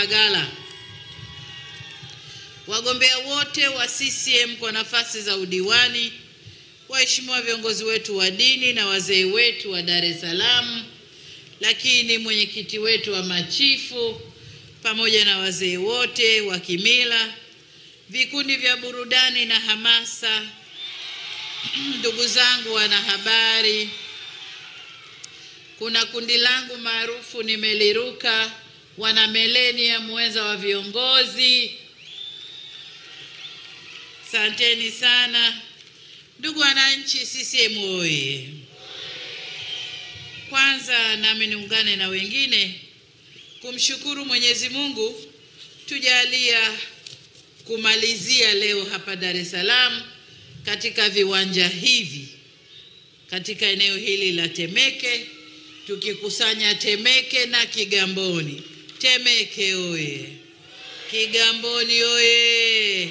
Mbagala. Wagombea wote wa CCM kwa nafasi za udiwani, waheshimiwa viongozi wetu wa dini na wazee wetu wa Dar es Salaam, lakini mwenyekiti wetu wa machifu pamoja na wazee wote wa kimila, vikundi vya burudani na hamasa, ndugu zangu wanahabari, kuna kundi langu maarufu nimeliruka, wana milenia mwenza wa viongozi, asanteni sana. Ndugu wananchi, CCM oyee! Kwanza nami niungane na wengine kumshukuru Mwenyezi Mungu tujalia kumalizia leo hapa Dar es Salaam katika viwanja hivi, katika eneo hili la Temeke, tukikusanya Temeke na Kigamboni. Temeke oye! Kigamboni oye!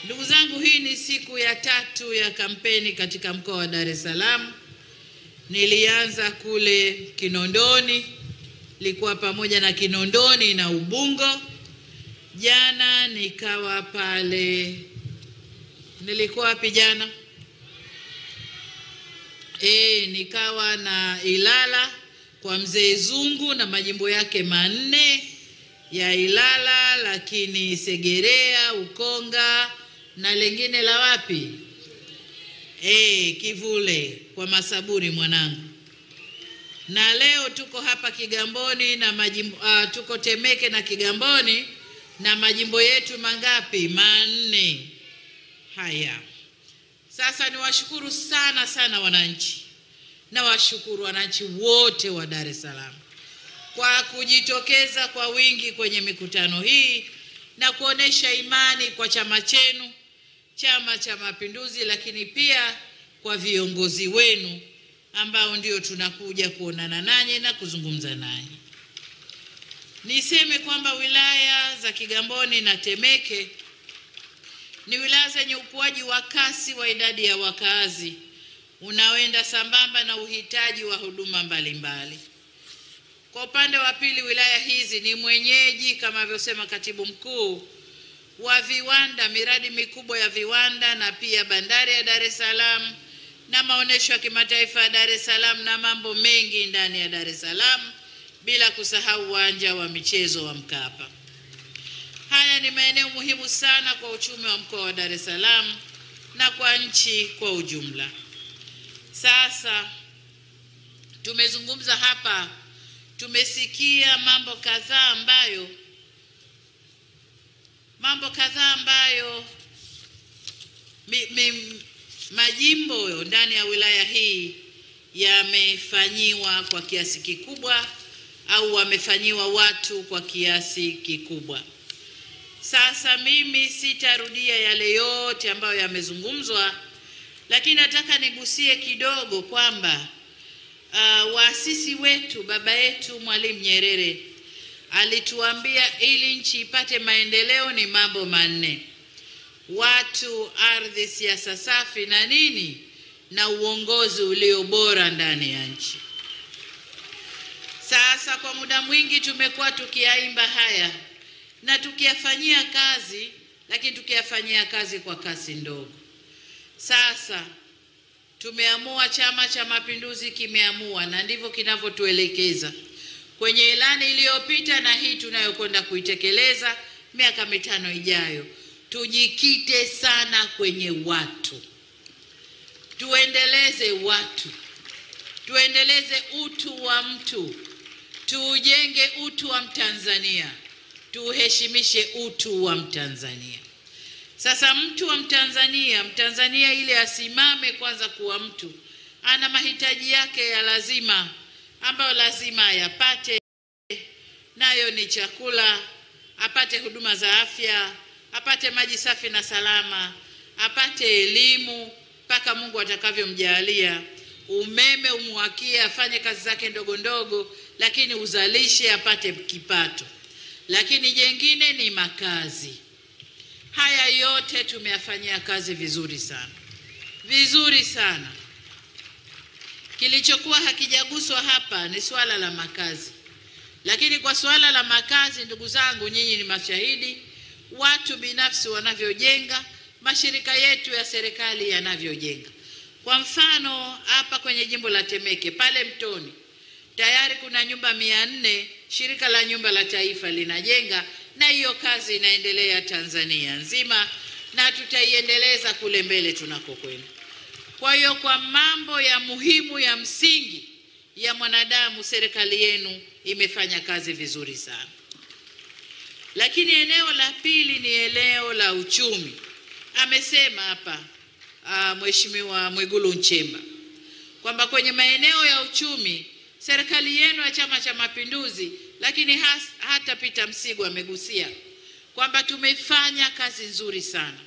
Ndugu zangu, hii ni siku ya 3 ya kampeni katika mkoa wa Dar es Salaam. Nilianza kule Kinondoni, nilikuwa pamoja na Kinondoni na Ubungo. Jana nikawa pale, nilikuwa wapi jana? Nikawa na Ilala kwa Mzee Zungu na majimbo yake 4 ya Ilala, lakini Segerea, Ukonga na lengine la wapi? Kivule kwa Masaburi mwanangu. Na leo tuko hapa Kigamboni na majimbo, tuko Temeke na Kigamboni na majimbo yetu mangapi? 4. Haya. Sasa niwashukuru sana sana wananchi. Na washukuru wananchi wote wa Dar es Salaam kwa kujitokeza kwa wingi kwenye mikutano hii na kuonesha imani kwa chama chenu, Chama cha Mapinduzi, lakini pia kwa viongozi wenu ambao ndio tunakuja kuonana nanyi na kuzungumza nanyi. Niseme kwamba wilaya za Kigamboni na Temeke ni wilaya zenye ukuaji wa kasi wa idadi ya wakazi unaoenda sambamba na uhitaji wa huduma mbalimbali. Kwa upande wa pili, wilaya hizi ni mwenyeji kama alivyosema katibu mkuu wa viwanda, miradi mikubwa ya viwanda na pia bandari ya Dar es Salaam na maonesho ya kimataifa ya Dar es Salaam na mambo mengi ndani ya Dar es Salaam, bila kusahau uwanja wa michezo wa Mkapa. Haya ni maeneo muhimu sana kwa uchumi wa mkoa wa Dar es Salaam na kwa nchi kwa ujumla. Sasa tumezungumza hapa, tumesikia mambo kadhaa ambayo majimbo ndani ya wilaya hii yamefanyiwa kwa kiasi kikubwa au wamefanyiwa watu kwa kiasi kikubwa. Sasa mimi sitarudia yale yote ambayo yamezungumzwa, lakini nataka nigusie kidogo kwamba waasisi wetu, baba yetu Mwalimu Nyerere alituambia ili nchi ipate maendeleo ni mambo 4: watu, ardhi, siasa safi na nini, na uongozi ulio bora ndani ya nchi. Sasa kwa muda mwingi tumekuwa tukiyaimba haya na tukiyafanyia kazi, lakini tukiyafanyia kazi kwa kasi ndogo. Sasa tumeamua, Chama cha Mapinduzi kimeamua, na ndivyo kinavyotuelekeza kwenye ilani iliyopita na hii tunayokwenda kuitekeleza miaka 5 ijayo. Tujikite sana kwenye watu, tuendeleze watu, tuendeleze utu wa mtu, tujenge utu wa Mtanzania, tuheshimishe utu wa Mtanzania. Sasa mtu wa Mtanzania ili asimame kwanza kuwa mtu, ana mahitaji yake ya lazima ambayo lazima ayapate, nayo ni chakula, apate huduma za afya, apate maji safi na salama, apate elimu mpaka Mungu atakavyomjalia, umeme umwakie, afanye kazi zake ndogo ndogo, lakini uzalishe, apate kipato. Lakini jengine ni makazi. Haya yote tumeyafanyia kazi vizuri sana. Vizuri sana. Kilichokuwa hakijaguswa hapa ni swala la makazi. Lakini kwa suala la makazi, ndugu zangu, nyinyi ni mashahidi, watu binafsi wanavyojenga, mashirika yetu ya serikali yanavyojenga. Kwa mfano hapa kwenye jimbo la Temeke pale Mtoni tayari kuna nyumba 400 shirika la nyumba la taifa linajenga, na hiyo kazi inaendelea Tanzania nzima na tutaiendeleza kule mbele tunakokwenda. Kwa hiyo kwa mambo ya muhimu ya msingi ya mwanadamu, serikali yenu imefanya kazi vizuri sana. Lakini eneo la pili ni eneo la uchumi. Amesema hapa Mheshimiwa Mwigulu Nchemba kwamba kwenye maeneo ya uchumi serikali yenu ya Chama cha Mapinduzi, lakini hata Peter Msigwa amegusia kwamba tumefanya kazi nzuri sana.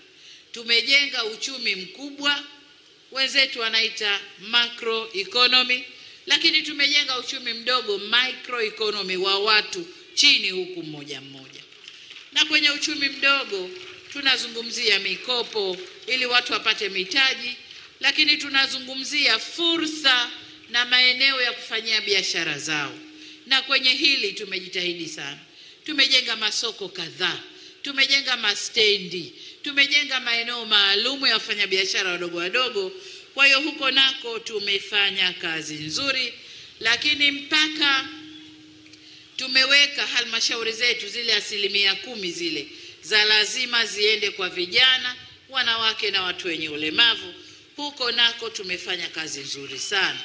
Tumejenga uchumi mkubwa, wenzetu wanaita macro economy, lakini tumejenga uchumi mdogo micro economy wa watu chini huku mmoja mmoja. Na kwenye uchumi mdogo tunazungumzia mikopo ili watu wapate mitaji, lakini tunazungumzia fursa na maeneo ya kufanyia biashara zao. Na kwenye hili tumejitahidi sana. Tumejenga masoko kadhaa, tumejenga mastendi, tumejenga maeneo maalumu ya wafanyabiashara wadogo wadogo. Kwa hiyo huko nako tumefanya kazi nzuri, lakini mpaka tumeweka halmashauri zetu zile 10% zile za lazima ziende kwa vijana, wanawake na watu wenye ulemavu. Huko nako tumefanya kazi nzuri sana.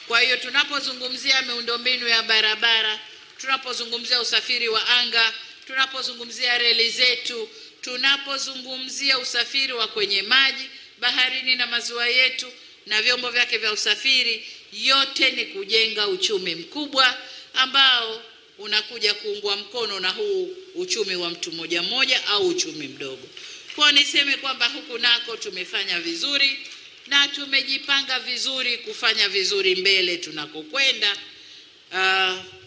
Kwa hiyo tunapozungumzia miundombinu ya barabara, tunapozungumzia usafiri wa anga, tunapozungumzia reli zetu, tunapozungumzia usafiri wa kwenye maji, baharini na maziwa yetu na vyombo vyake vya usafiri, yote ni kujenga uchumi mkubwa ambao unakuja kuungwa mkono na huu uchumi wa mtu mmoja mmoja au uchumi mdogo. Kwa niseme kwamba huku nako tumefanya vizuri na tumejipanga vizuri kufanya vizuri mbele tunakokwenda.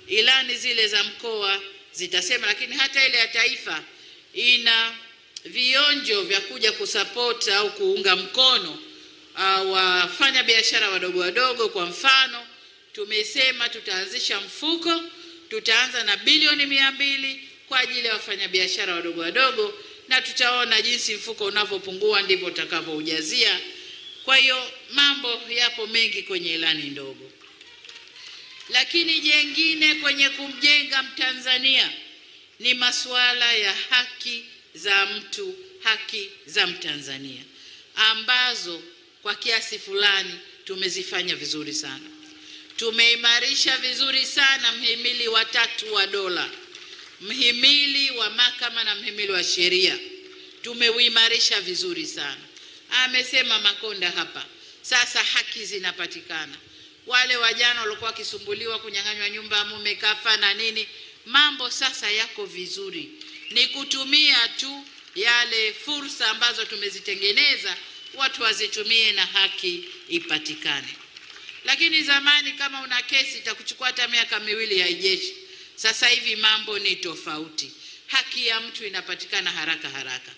Ilani zile za mkoa zitasema, lakini hata ile ya taifa ina vionjo vya kuja kusupport au kuunga mkono wafanya biashara wadogo wadogo. Kwa mfano tumesema tutaanzisha mfuko, tutaanza na bilioni 200 kwa ajili ya wafanya biashara wadogo wadogo, na tutaona jinsi mfuko unavyopungua ndivyo utakavyoujazia. Kwa hiyo mambo yapo mengi kwenye ilani ndogo. Lakini jengine kwenye kumjenga Mtanzania ni masuala ya haki za mtu, haki za Mtanzania ambazo kwa kiasi fulani tumezifanya vizuri sana. Tumeimarisha vizuri sana mhimili wa 3 wa dola, mhimili wa mahakama na mhimili wa sheria. Tumeuimarisha vizuri sana. Amesema Makonda hapa, sasa haki zinapatikana. Wale wajana walikuwa wakisumbuliwa kunyang'anywa nyumba, mume kafa na nini, mambo sasa yako vizuri. Ni kutumia tu yale fursa ambazo tumezitengeneza, watu wazitumie na haki ipatikane. Lakini zamani kama una kesi itakuchukua hata miaka 2 haijeshi. Sasa hivi mambo ni tofauti. Haki ya mtu inapatikana haraka haraka.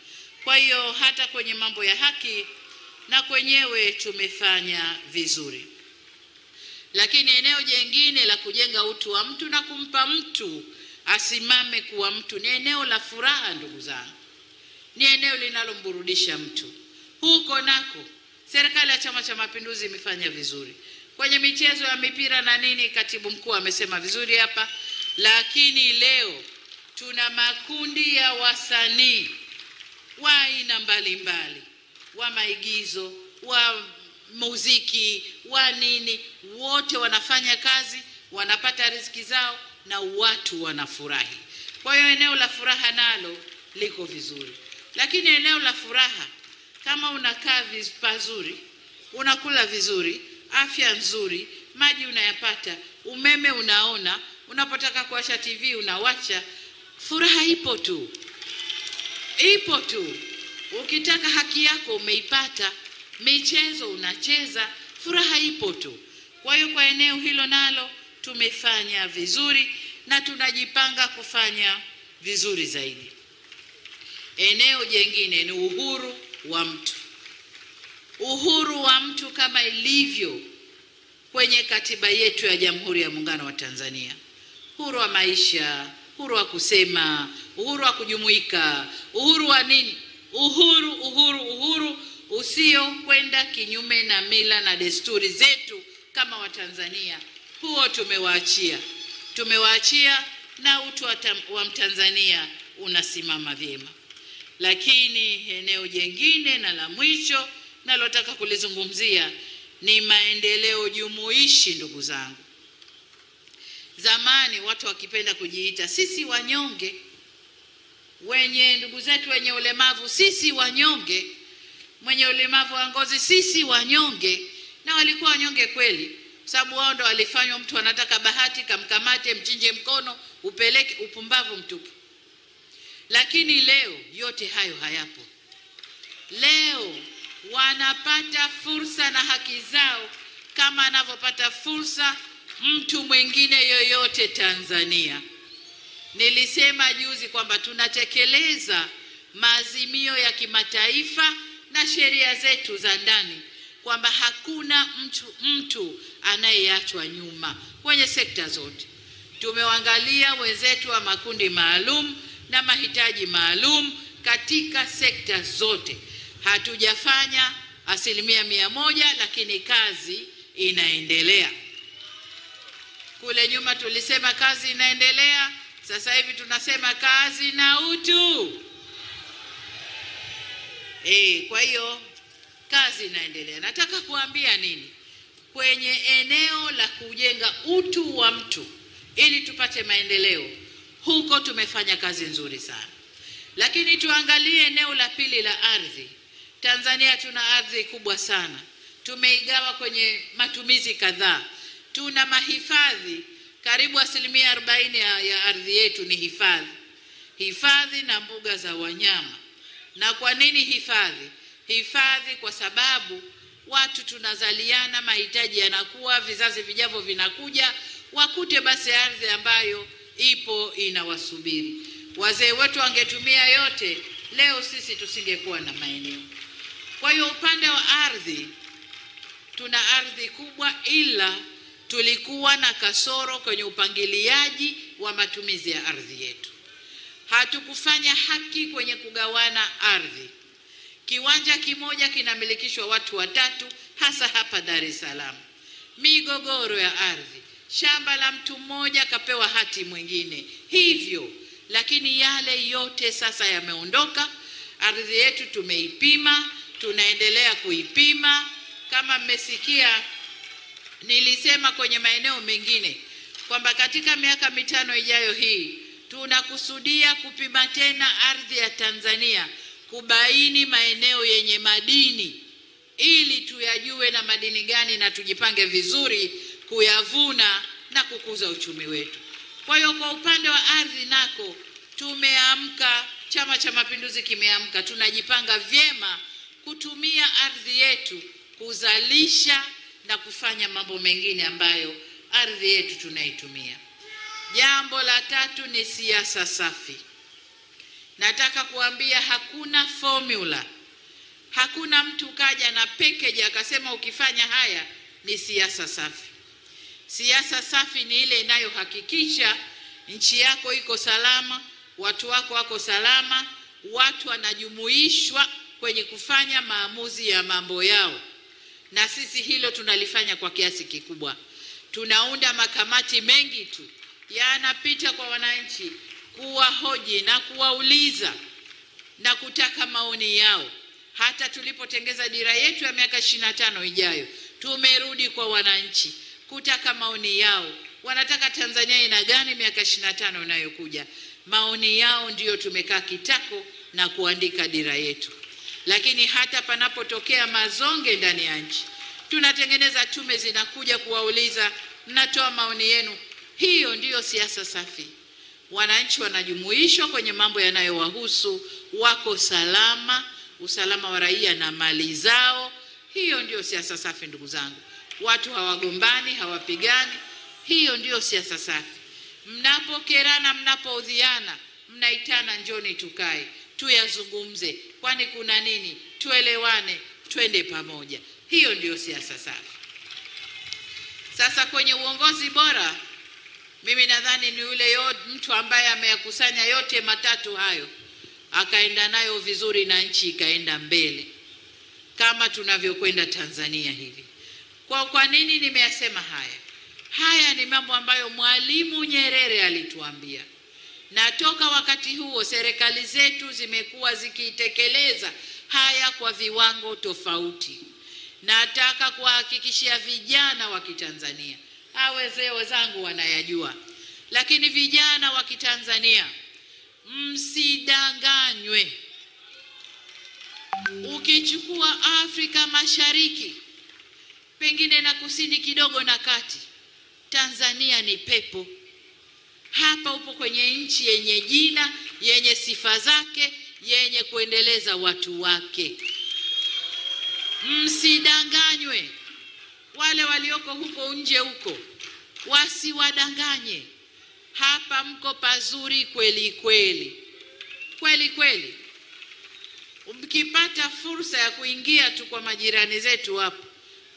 Kwa hiyo hata kwenye mambo ya haki na kwenyewe tumefanya vizuri. Lakini eneo jengine la kujenga utu wa mtu na kumpa mtu asimame kuwa mtu ni eneo la furaha, ndugu zangu. Ni eneo linalomburudisha mtu. Huko nako serikali ya Chama cha Mapinduzi imefanya vizuri. Kwenye michezo ya mipira na nini, katibu mkuu amesema vizuri hapa. Lakini leo tuna makundi ya wasanii wa aina mbalimbali, wa maigizo, wa muziki, wa nini, wote wanafanya kazi, wanapata riziki zao na watu wanafurahi. Kwa hiyo eneo la furaha nalo liko vizuri. Lakini eneo la furaha, kama unakaa pazuri, unakula vizuri, afya nzuri, maji unayapata, umeme unaona, unapotaka kuwasha TV unawacha, furaha ipo tu. Ipo tu. Ukitaka haki yako umeipata, michezo unacheza, furaha ipo tu. Kwa hiyo kwa eneo hilo nalo tumefanya vizuri na tunajipanga kufanya vizuri zaidi. Eneo jengine ni uhuru wa mtu. Uhuru wa mtu kama ilivyo kwenye katiba yetu ya Jamhuri ya Muungano wa Tanzania. uhuru wa maisha, uhuru wa kusema, uhuru wa kujumuika, uhuru wa nini? Uhuru usio kwenda kinyume na mila na desturi zetu kama Watanzania. Huo tumewaachia na utu wa Mtanzania unasimama vyema. Lakini eneo jengine na la mwisho nalotaka kulizungumzia ni maendeleo jumuishi. Ndugu zangu, zamani watu wakipenda kujiita sisi wanyonge, ndugu zetu wenye ulemavu sisi wanyonge, mwenye ulemavu wa ngozi sisi wanyonge, na walikuwa wanyonge kweli, sababu wao ndo walifanywa mtu anataka bahati kamkamate mchinje mkono upeleke, upumbavu mtupu. Lakini leo yote hayo hayapo. Leo wanapata fursa na haki zao kama anavyopata fursa mtu mwingine yoyote Tanzania. Nilisema juzi kwamba tunatekeleza maazimio ya kimataifa na sheria zetu za ndani, kwamba hakuna mtu anayeachwa nyuma kwenye sekta zote. Tumewaangalia wenzetu wa makundi maalum na mahitaji maalum katika sekta zote. Hatujafanya 100%, lakini kazi inaendelea. Kule nyuma tulisema kazi inaendelea, sasa hivi tunasema kazi na utu. Kwa hiyo kazi inaendelea. Nataka kuambia nini? Kwenye eneo la kujenga utu wa mtu ili tupate maendeleo, huko tumefanya kazi nzuri sana. Lakini tuangalie eneo la pili la ardhi. Tanzania tuna ardhi kubwa sana. Tumeigawa kwenye matumizi kadhaa. Tuna mahifadhi, karibu 40% ya ardhi yetu ni hifadhi na mbuga za wanyama. Na kwa nini hifadhi? Hifadhi kwa sababu watu tunazaliana, mahitaji yanakuwa, vizazi vijavyo vinakuja, wakute basi ardhi ambayo ipo inawasubiri. Wazee wetu wangetumia yote, leo sisi tusingekuwa na maeneo. Kwa hiyo upande wa ardhi tuna ardhi kubwa, ila tulikuwa na kasoro kwenye upangiliaji wa matumizi ya ardhi yetu. Hatukufanya haki kwenye kugawana ardhi. Kiwanja kimoja kinamilikishwa watu watatu, hasa hapa Dar es Salaam. Migogoro ya ardhi, shamba la mtu mmoja kapewa hati mwingine, hivyo. Lakini yale yote sasa yameondoka. Ardhi yetu tumeipima, tunaendelea kuipima. Kama mmesikia, nilisema kwenye maeneo mengine kwamba katika miaka 5 ijayo hii tunakusudia kupima tena ardhi ya Tanzania, kubaini maeneo yenye madini ili tuyajue na madini gani, na tujipange vizuri kuyavuna na kukuza uchumi wetu. Kwa hiyo kwa upande wa ardhi nako tumeamka, Chama cha Mapinduzi kimeamka, tunajipanga vyema kutumia ardhi yetu kuzalisha na kufanya mambo mengine ambayo ardhi yetu tunaitumia. Jambo la tatu ni siasa safi. Nataka kuambia hakuna formula. Hakuna mtu kaja na package akasema ukifanya haya ni siasa safi. Siasa safi ni ile inayohakikisha nchi yako iko salama, watu wako wako salama, watu wanajumuishwa kwenye kufanya maamuzi ya mambo yao. Na sisi hilo tunalifanya kwa kiasi kikubwa. Tunaunda makamati mengi tu yanapita kwa wananchi, kuwahoji na kuwauliza na kutaka maoni yao. Hata tulipotengeza dira yetu ya miaka 25 ijayo, tumerudi kwa wananchi kutaka maoni yao. Wanataka Tanzania ina gani miaka 25 inayokuja? Maoni yao ndiyo tumekaa kitako na kuandika dira yetu. Lakini hata panapotokea mazonge ndani ya nchi, tunatengeneza tume zinakuja kuwauliza, mnatoa maoni yenu. Hiyo ndiyo siasa safi. Wananchi wanajumuishwa kwenye mambo yanayowahusu, wako salama, usalama wa raia na mali zao. Hiyo ndiyo siasa safi, ndugu zangu. Watu hawagombani, hawapigani. Hiyo ndiyo siasa safi. Mnapokerana, mnapoudhiana, mnaitana, njoni tukae, tuyazungumze. Kwani kuna nini? Tuelewane, twende pamoja. Hiyo ndiyo siasa safi. Sasa kwenye uongozi bora, Mimi nadhani ni yule mtu ambaye ameyakusanya yote matatu hayo, akaenda nayo vizuri na nchi ikaenda mbele kama tunavyokwenda Tanzania hivi. Kwa nini nimeyasema haya? Haya ni mambo ambayo Mwalimu Nyerere alituambia, na toka wakati huo serikali zetu zimekuwa zikitekeleza haya kwa viwango tofauti. Nataka kuhakikishia vijana wa Kitanzania, wazee wenzangu wanayajua, lakini vijana wa Kitanzania msidanganywe. Ukichukua Afrika Mashariki, pengine na kusini kidogo na kati, Tanzania ni pepo. Hapa upo kwenye nchi yenye jina, yenye sifa zake, yenye kuendeleza watu wake. Msidanganywe. Wale walioko huko nje huko wasiwadanganye. Hapa mko pazuri kweli kweli. Kweli kweli. Mkipata fursa ya kuingia tu kwa majirani zetu hapo,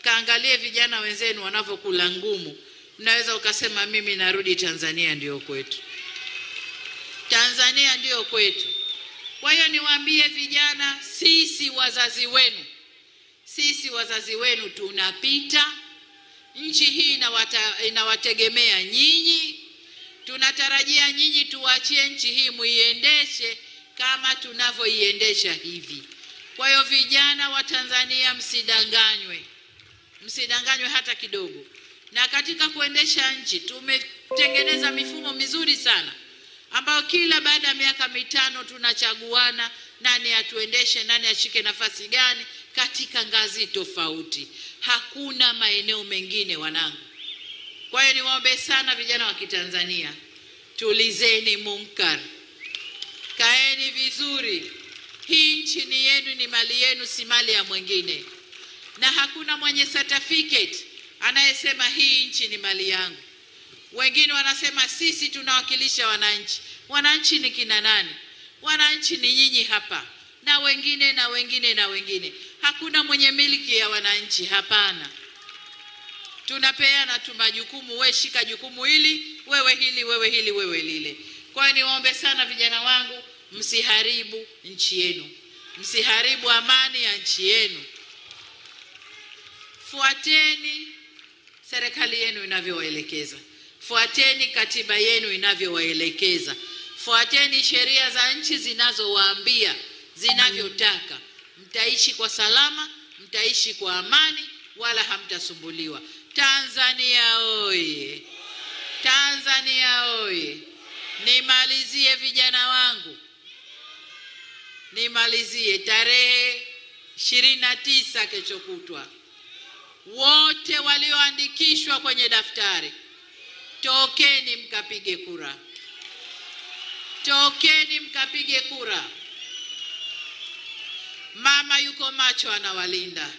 kaangalie vijana wenzenu wanavyokula ngumu, mnaweza ukasema mimi narudi Tanzania, ndio kwetu. Tanzania ndio kwetu. Kwa hiyo niwaambie vijana, sisi wazazi wenu tunapita. Nchi hii inawategemea nyinyi. Tunatarajia nyinyi tuachie nchi hii muiendeshe kama tunavyoiendesha hivi. Kwa hiyo vijana wa Tanzania msidanganywe. Msidanganywe hata kidogo. Na katika kuendesha nchi tumetengeneza mifumo mizuri sana, ambayo kila baada ya miaka 5 tunachaguana nani atuendeshe, nani ashike nafasi gani katika ngazi tofauti. Hakuna maeneo mengine wanangu. Kwa hiyo niwaombe sana vijana wa Kitanzania, tulizeni munkar. Kaeni vizuri. Hii nchi ni yenu, ni mali yenu, si mali ya mwingine. Na hakuna mwenye certificate anayesema hii nchi ni mali yangu. Wengine wanasema sisi tunawakilisha wananchi. Wananchi ni kina nani? Wananchi ni nyinyi hapa, na wengine na wengine na wengine. Hakuna mwenye miliki ya wananchi, hapana. Tunapeana tu majukumu, wewe shika jukumu hili, wewe hili, wewe hili, wewe lile. Kwa hiyo niwaombe sana vijana wangu, msiharibu nchi yenu. Msiharibu amani ya nchi yenu. Fuateni serikali yenu inavyowaelekeza. Fuateni katiba yenu inavyowaelekeza. Fuateni sheria za nchi zinazowaambia, zinavyotaka. Mtaishi kwa salama, mtaishi kwa amani, wala hamtasumbuliwa. Tanzania oye! Tanzania oye! Nimalizie vijana wangu. Nimalizie tarehe 29 kesho kutwa. Wote walioandikishwa kwenye daftari, tokeni mkapige kura. Tokeni mkapige kura. Mama yuko macho, anawalinda.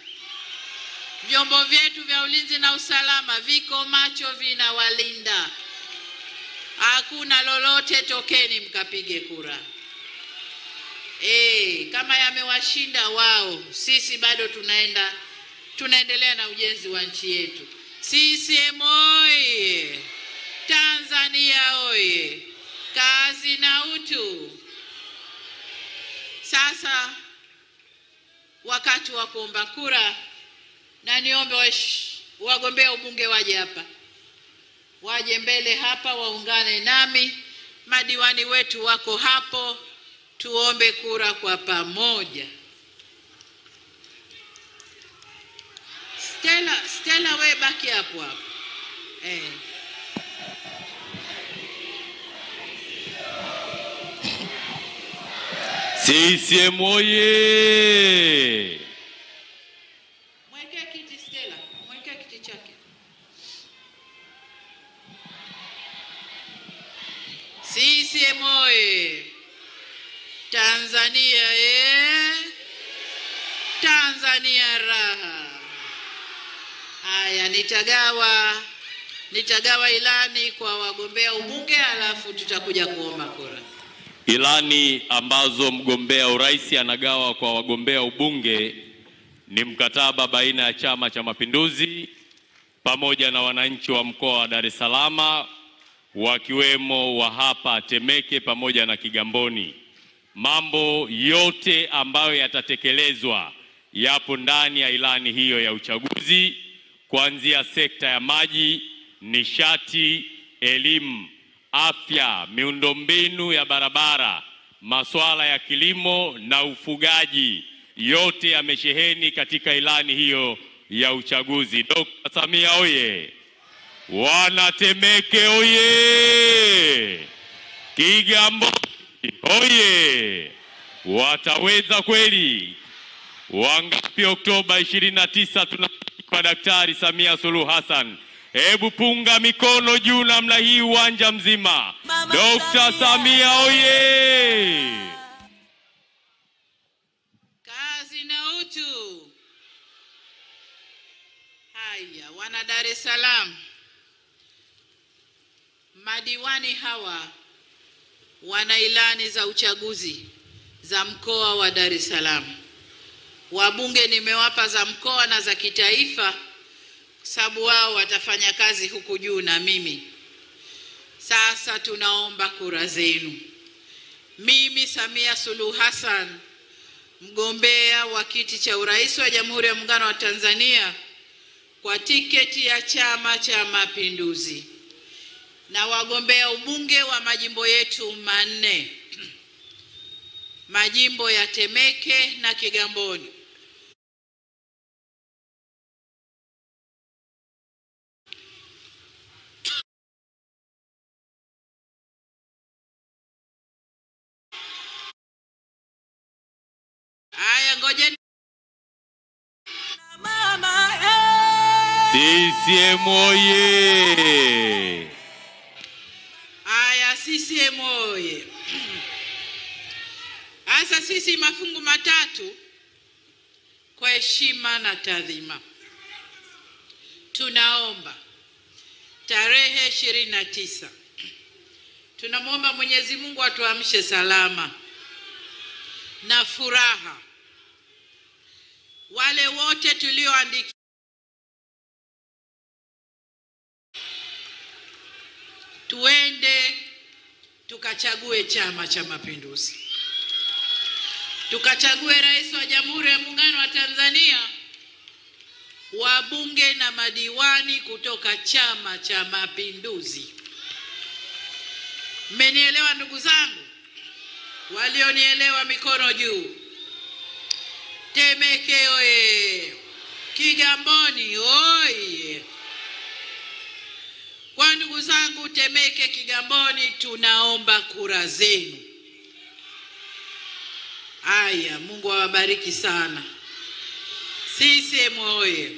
Vyombo vyetu vya ulinzi na usalama viko macho, vinawalinda. Hakuna lolote, tokeni mkapige kura. Kama yamewashinda wao, sisi bado tunaendelea na ujenzi wa nchi yetu. CCM oye! Tanzania oye! Kazi na utu. Sasa wakati wa kuomba kura, na niombe wagombea ubunge waje hapa. Waje mbele hapa waungane nami. Madiwani wetu wako hapo. Tuombe kura kwa pamoja. Stella we baki hapo hapo. CCM oye! Mweke kiti Stella, mweke kiti chake. CCM oye! Tanzania Tanzania raha. Haya, nitagawa ilani kwa wagombea ubunge, alafu tutakuja kuomba kura. Ilani ambazo mgombea urais anagawa kwa wagombea ubunge ni mkataba baina ya Chama cha Mapinduzi pamoja na wananchi wa mkoa wa Dar es Salaam wakiwemo wa hapa Temeke pamoja na Kigamboni. Mambo yote ambayo yatatekelezwa yapo ndani ya ilani hiyo ya uchaguzi, kuanzia sekta ya maji, nishati, elimu, afya, miundombinu ya barabara, masuala ya kilimo na ufugaji, yote yamesheheni katika ilani hiyo ya uchaguzi. Dr. Samia oye! Wanatemeke oye! Kigamboni oye! Wataweza kweli? Wangapi Oktoba 29 tunampa Daktari Samia Suluhu Hassan? Hebu punga mikono juu namna hii uwanja mzima. Dr. Samia oye! Kazi na utu. Haya, wana Dar es Salaam, madiwani hawa wana ilani za uchaguzi za mkoa wa Dar es Salaam. Wabunge nimewapa za mkoa na za kitaifa, sababu wao watafanya kazi huku juu na mimi. Sasa tunaomba kura zenu. Mimi Samia Suluhu Hassan, mgombea wa kiti cha urais wa Jamhuri ya Muungano wa Tanzania kwa tiketi ya Chama cha Mapinduzi, na wagombea ubunge wa majimbo yetu manne, majimbo ya Temeke na Kigamboni. Aya, ngojeni. CCM oye! Aya, CCM oye! Asa sisi mafungu matatu kwa heshima na taadhima. Tunaomba tarehe 29. Tunamwomba Mwenyezi Mungu atuamshe salama na furaha. Wale wote tulioandika tuende tukachague Chama cha Mapinduzi. Tukachague rais wa Jamhuri ya Muungano wa Tanzania, wabunge na madiwani kutoka Chama cha Mapinduzi. Mmenielewa ndugu zangu? Walionielewa mikono juu. Temeke oye! Kigamboni oye! Kwa ndugu zangu Temeke, Kigamboni, tunaomba kura zenu. Aya, Mungu awabariki sana. CCM oye!